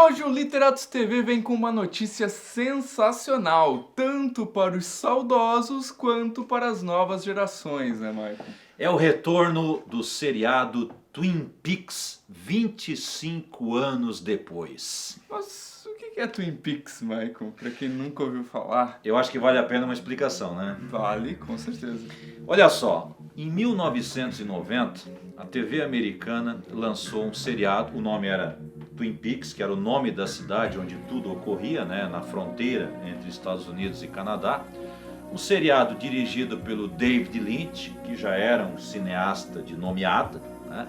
Hoje o Literatos TV vem com uma notícia sensacional, tanto para os saudosos quanto para as novas gerações, né, Michael? É o retorno do seriado Twin Peaks 25 anos depois. Mas o que é Twin Peaks, Michael? Para quem nunca ouviu falar, Eu acho que vale a pena uma explicação, né? vale, com certeza. Olha só, em 1990, a TV americana lançou um seriado, o nome era Twin Peaks, que era o nome da cidade onde tudo ocorria, né, na fronteira entre Estados Unidos e Canadá. Um seriado dirigido pelo David Lynch, que já era um cineasta de nomeada, né,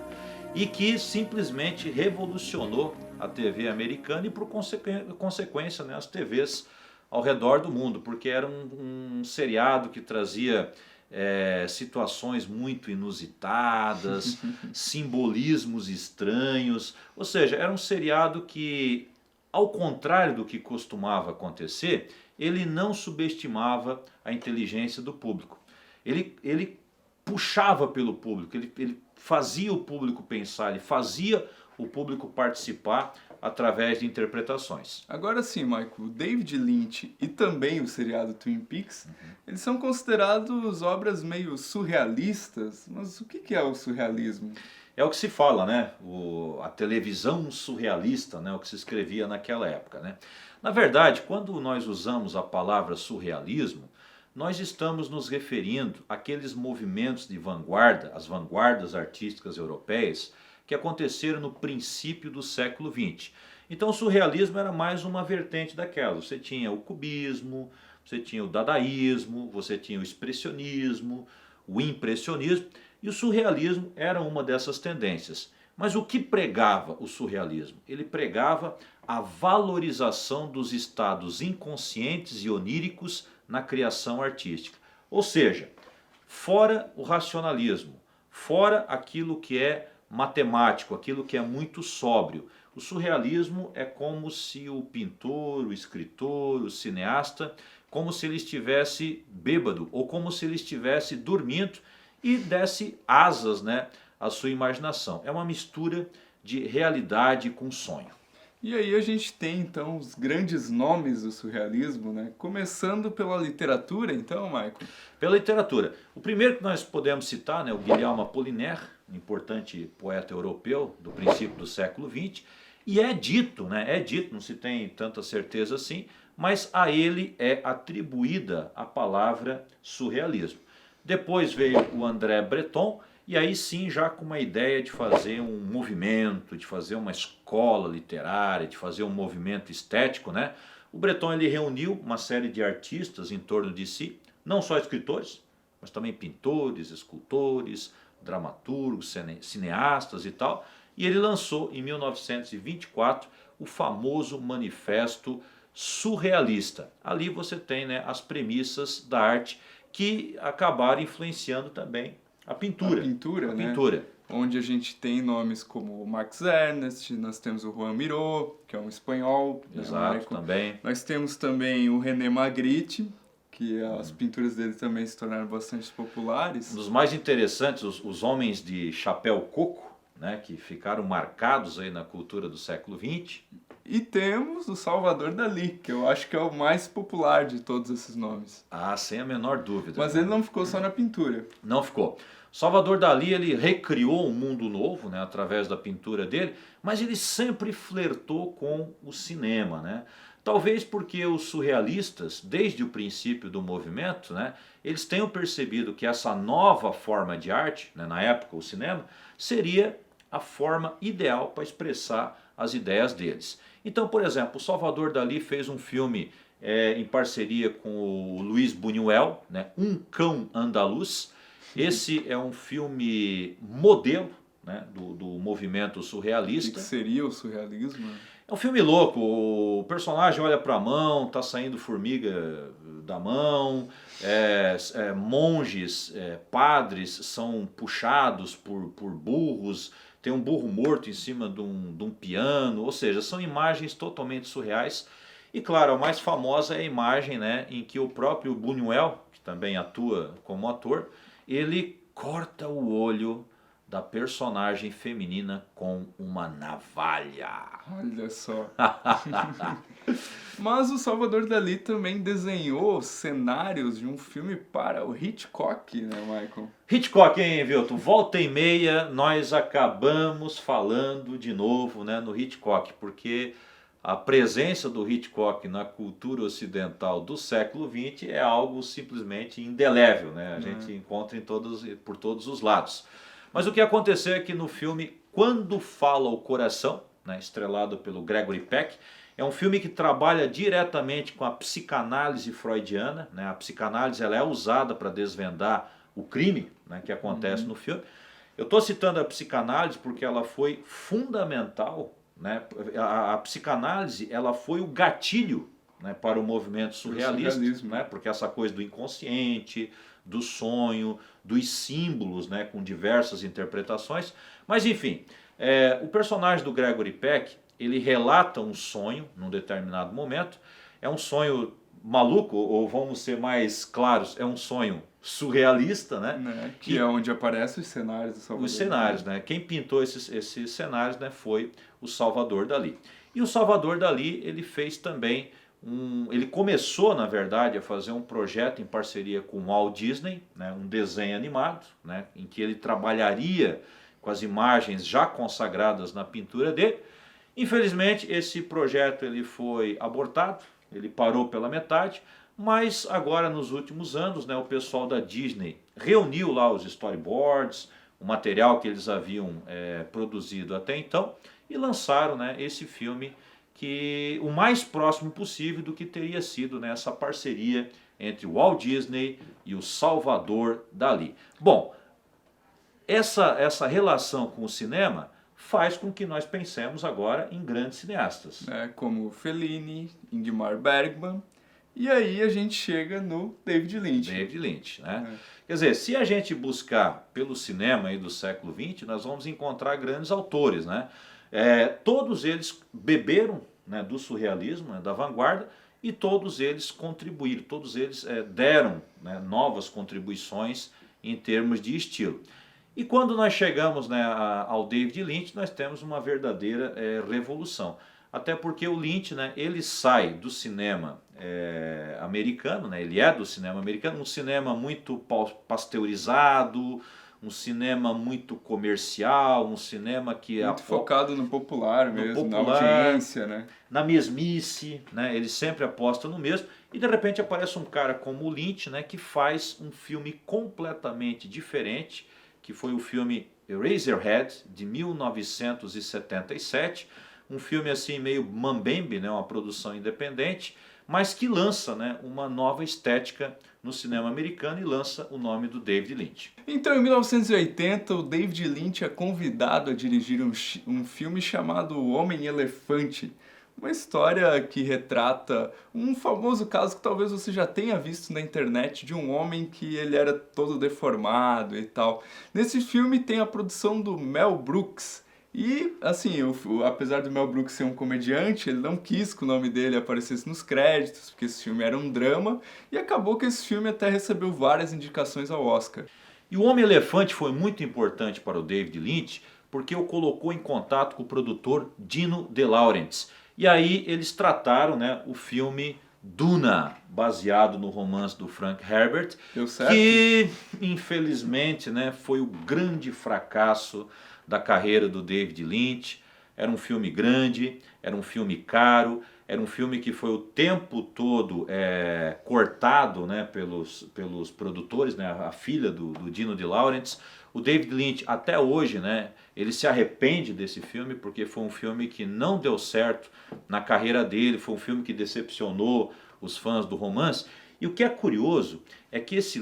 e que simplesmente revolucionou a TV americana e por consequência, né, as TVs ao redor do mundo, porque era um seriado que trazia situações muito inusitadas, simbolismos estranhos, ou seja, era um seriado que, ao contrário do que costumava acontecer, ele não subestimava a inteligência do público. Ele puxava pelo público, ele fazia o público pensar, ele fazia o público participar através de interpretações. Agora sim, Michael, o David Lynch e também o seriado Twin Peaks, eles são considerados obras meio surrealistas, mas o que é o surrealismo? É o que se fala, né? A televisão surrealista, né? O que se escrevia naquela época, né? Na verdade, quando nós usamos a palavra surrealismo, nós estamos nos referindo àqueles movimentos de vanguarda, as vanguardas artísticas europeias, que aconteceram no princípio do século XX. Então o surrealismo era mais uma vertente daquela. Você tinha o cubismo, você tinha o dadaísmo, você tinha o expressionismo, o impressionismo, e o surrealismo era uma dessas tendências. Mas o que pregava o surrealismo? Ele pregava a valorização dos estados inconscientes e oníricos na criação artística. Ou seja, fora o racionalismo, fora aquilo que é matemático, aquilo que é muito sóbrio. O surrealismo é como se o pintor, o escritor, o cineasta, como se ele estivesse bêbado ou como se ele estivesse dormindo e desse asas, né, à sua imaginação. É uma mistura de realidade com sonho. E aí a gente tem então os grandes nomes do surrealismo, né? Começando pela literatura, então, Michael. Pela literatura. O primeiro que nós podemos citar, né, o Guilherme Apollinaire, um importante poeta europeu do princípio do século XX, e é dito, não se tem tanta certeza assim, mas a ele é atribuída a palavra surrealismo. Depois veio o André Breton, e aí sim já com uma ideia de fazer um movimento, de fazer uma escola literária, de fazer um movimento estético, né? O Breton ele reuniu uma série de artistas em torno de si, não só escritores, mas também pintores, escultores, dramaturgos, cineastas e tal, e ele lançou em 1924 o famoso Manifesto Surrealista. Ali você tem, né, as premissas da arte que acabaram influenciando também a pintura. A né? pintura. Onde a gente tem nomes como Max Ernst, nós temos o Juan Miró, que é um espanhol. Exato, também. Nós temos também o René Magritte, que as pinturas dele também se tornaram bastante populares. Um dos mais interessantes, os homens de chapéu coco, né, que ficaram marcados aí na cultura do século XX. E temos o Salvador Dalí, que eu acho que é o mais popular de todos esses nomes. Ah, sem a menor dúvida. Mas ele não ficou só na pintura. Não ficou. Salvador Dalí ele recriou um mundo novo, né, através da pintura dele, mas ele sempre flertou com o cinema, né? Talvez porque os surrealistas, desde o princípio do movimento, né, eles tenham percebido que essa nova forma de arte, né, na época o cinema, seria a forma ideal para expressar as ideias deles. Então, por exemplo, o Salvador Dalí fez um filme em parceria com o Luiz Buñuel, né, Um Cão Andaluz. Esse é um filme modelo, né, do movimento surrealista. O que seria o surrealismo? É um filme louco, o personagem olha para a mão, está saindo formiga da mão, monges, padres são puxados por burros, tem um burro morto em cima de um piano, ou seja, são imagens totalmente surreais. E claro, a mais famosa é a imagem, né, em que o próprio Buñuel, que também atua como ator, ele corta o olho da personagem feminina com uma navalha. Olha só. Mas o Salvador Dalí também desenhou cenários de um filme para o Hitchcock, né, Michael? Hitchcock, hein, Vilton? Volta e meia nós acabamos falando de novo, né, no Hitchcock, porque a presença do Hitchcock na cultura ocidental do século XX é algo simplesmente indelével, né? A gente encontra por todos os lados. Mas o que aconteceu é que no filme Quando Fala o Coração, né, estrelado pelo Gregory Peck, é um filme que trabalha diretamente com a psicanálise freudiana, né? A psicanálise ela é usada para desvendar o crime, né, que acontece no filme. Eu estou citando a psicanálise porque ela foi fundamental, né? A psicanálise ela foi o gatilho, né, para o movimento surrealista, né? Porque essa coisa do inconsciente, do sonho, dos símbolos, né, com diversas interpretações. Mas enfim, o personagem do Gregory Peck, ele relata um sonho num determinado momento. É um sonho maluco, ou vamos ser mais claros, é um sonho surrealista, né? Que é onde aparecem os cenários do Salvador. Os cenários, né? Quem pintou esses cenários, né, foi o Salvador Dalí. E o Salvador Dalí, ele fez também ele começou, na verdade, a fazer um projeto em parceria com o Walt Disney, né, um desenho animado, né, em que ele trabalharia com as imagens já consagradas na pintura dele. Infelizmente, esse projeto ele foi abortado, ele parou pela metade, mas agora nos últimos anos, né, o pessoal da Disney reuniu lá os storyboards, o material que eles haviam produzido até então, e lançaram, né, esse filme que o mais próximo possível do que teria sido, né, essa parceria entre o Walt Disney e o Salvador Dalí. Bom, essa relação com o cinema faz com que nós pensemos agora em grandes cineastas. Como Fellini, Ingmar Bergman, e aí a gente chega no David Lynch. David Lynch, né? Quer dizer, se a gente buscar pelo cinema aí do século XX, nós vamos encontrar grandes autores, né? Todos eles beberam, né, do surrealismo, né, da vanguarda, e todos eles contribuíram, todos eles deram, né, novas contribuições em termos de estilo. E quando nós chegamos, né, ao David Lynch, nós temos uma verdadeira revolução. Até porque o Lynch, né, ele sai do cinema americano, né, ele é do cinema americano, um cinema muito pasteurizado, um cinema muito comercial, um cinema que muito focado no popular mesmo, popular, na audiência, né? Na mesmice, né? Ele sempre aposta no mesmo, e de repente aparece um cara como o Lynch, né, que faz um filme completamente diferente, que foi o filme Eraserhead, de 1977, um filme assim meio mambembe, né, uma produção independente, mas que lança, né, uma nova estética no cinema americano e lança o nome do David Lynch. Então, em 1980, o David Lynch é convidado a dirigir um filme chamado O Homem-Elefante, uma história que retrata um famoso caso que talvez você já tenha visto na internet, de um homem que ele era todo deformado e tal. Nesse filme tem a produção do Mel Brooks. E, assim, apesar do Mel Brooks ser um comediante, ele não quis que o nome dele aparecesse nos créditos, porque esse filme era um drama, e acabou que esse filme até recebeu várias indicações ao Oscar. E o Homem-Elefante foi muito importante para o David Lynch, porque o colocou em contato com o produtor Dino De Laurentiis. E aí eles trataram, né, o filme Duna, baseado no romance do Frank Herbert, que infelizmente, né, foi o grande fracasso da carreira do David Lynch. Era um filme grande, era um filme caro, era um filme que foi o tempo todo cortado, né, pelos produtores, né, a filha do Dino De Laurentiis. O David Lynch até hoje, né, ele se arrepende desse filme porque foi um filme que não deu certo na carreira dele, foi um filme que decepcionou os fãs do romance. E o que é curioso é que esse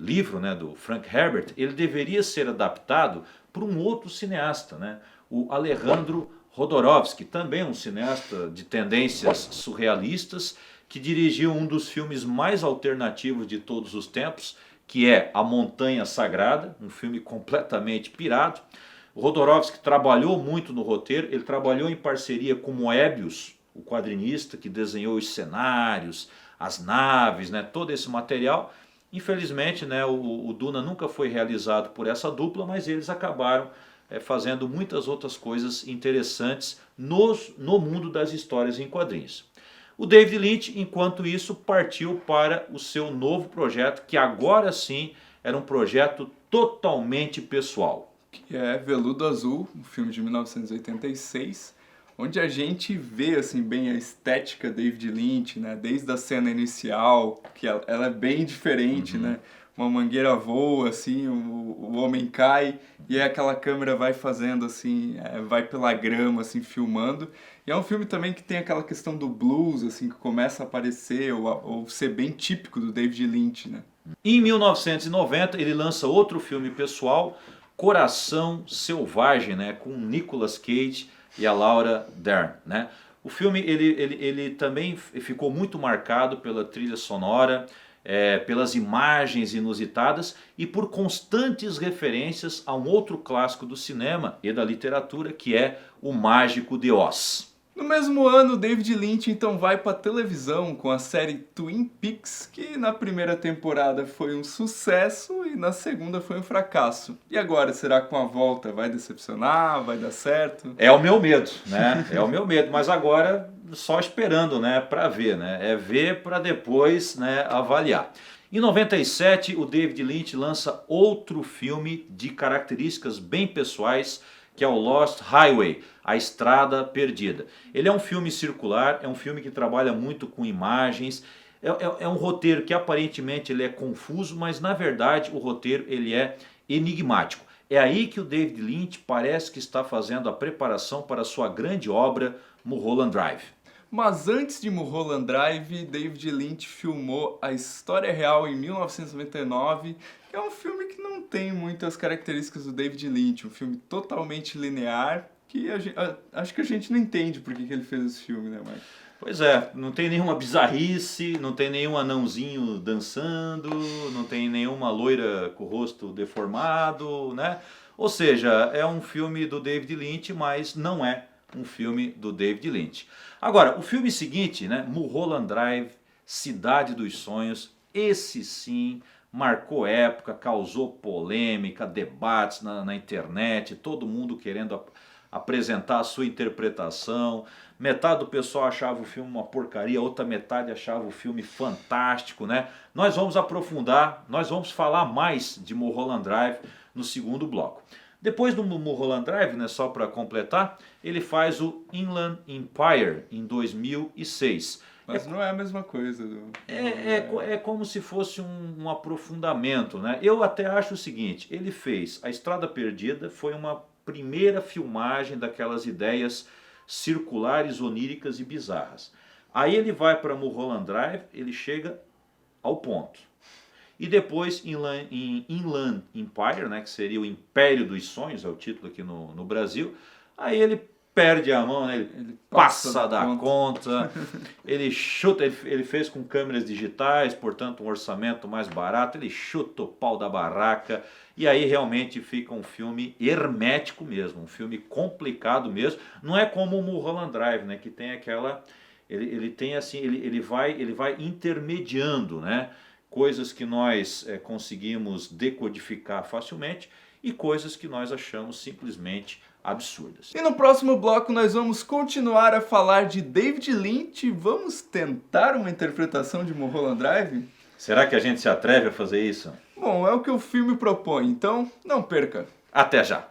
livro, né, do Frank Herbert, ele deveria ser adaptado por um outro cineasta, né, o Alejandro Jodorowsky, também um cineasta de tendências surrealistas, que dirigiu um dos filmes mais alternativos de todos os tempos, que é A Montanha Sagrada, um filme completamente pirado. O Jodorowsky trabalhou muito no roteiro, ele trabalhou em parceria com Moebius, o quadrinista que desenhou os cenários, as naves, né, todo esse material. Infelizmente, né, o Duna nunca foi realizado por essa dupla, mas eles acabaram fazendo muitas outras coisas interessantes no mundo das histórias em quadrinhos. O David Lynch, enquanto isso, partiu para o seu novo projeto, que agora sim era um projeto totalmente pessoal. Que é Veludo Azul, um filme de 1986, onde a gente vê assim bem a estética David Lynch, né? Desde a cena inicial, que ela é bem diferente, né? Uma mangueira voa, assim, o homem cai e aí aquela câmera vai fazendo assim, vai pela grama, assim, filmando. E é um filme também que tem aquela questão do blues, assim, que começa a aparecer ou ser bem típico do David Lynch, né? Em 1990 ele lança outro filme pessoal, Coração Selvagem, né, com Nicolas Cage e a Laura Dern, né? O filme ele também ficou muito marcado pela trilha sonora, pelas imagens inusitadas e por constantes referências a um outro clássico do cinema e da literatura, que é O Mágico de Oz. No mesmo ano, David Lynch então vai para televisão com a série Twin Peaks, que na primeira temporada foi um sucesso e na segunda foi um fracasso. E agora, será que com a volta vai decepcionar, vai dar certo? É o meu medo, né? É o meu medo, mas agora só esperando, né, para ver, né? É ver para depois, né, avaliar. Em 97, o David Lynch lança outro filme de características bem pessoais, que é o Lost Highway, A Estrada Perdida. Ele é um filme circular, é um filme que trabalha muito com imagens, é um roteiro que aparentemente ele é confuso, mas na verdade o roteiro ele é enigmático. É aí que o David Lynch parece que está fazendo a preparação para a sua grande obra, Mulholland Drive. Mas antes de Mulholland Drive, David Lynch filmou A História Real em 1999, que é um filme que não tem muitas características do David Lynch, um filme totalmente linear, que acho que a gente não entende por que ele fez esse filme, né, Mike? Pois é, não tem nenhuma bizarrice, não tem nenhum anãozinho dançando, não tem nenhuma loira com o rosto deformado, né? Ou seja, é um filme do David Lynch, mas não é um filme do David Lynch. Agora, o filme seguinte, né, Mulholland Drive, Cidade dos Sonhos, esse sim marcou época, causou polêmica, debates na internet, todo mundo querendo apresentar a sua interpretação. Metade do pessoal achava o filme uma porcaria, outra metade achava o filme fantástico, né? Nós vamos aprofundar, nós vamos falar mais de Mulholland Drive no segundo bloco. Depois do Mulholland Drive, né, só para completar, ele faz o Inland Empire em 2006. Mas não é a mesma coisa. É como se fosse um aprofundamento, né? Eu até acho o seguinte, ele fez A Estrada Perdida, foi uma primeira filmagem daquelas ideias circulares, oníricas e bizarras. Aí ele vai para Mulholland Drive, ele chega ao ponto. E depois em Inland Empire, né, que seria o Império dos Sonhos, é o título aqui no Brasil, aí ele perde a mão, né, ele passa da conta, ele chuta, ele fez com câmeras digitais, portanto um orçamento mais barato, ele chuta o pau da barraca, e aí realmente fica um filme hermético mesmo, um filme complicado mesmo, não é como o Mulholland Drive, né, que tem aquela, ele tem assim, ele vai intermediando, né, coisas que nós conseguimos decodificar facilmente e coisas que nós achamos simplesmente absurdas. E no próximo bloco nós vamos continuar a falar de David Lynch. Vamos tentar uma interpretação de Mulholland Drive? Será que a gente se atreve a fazer isso? Bom, é o que o filme propõe, então não perca. Até já!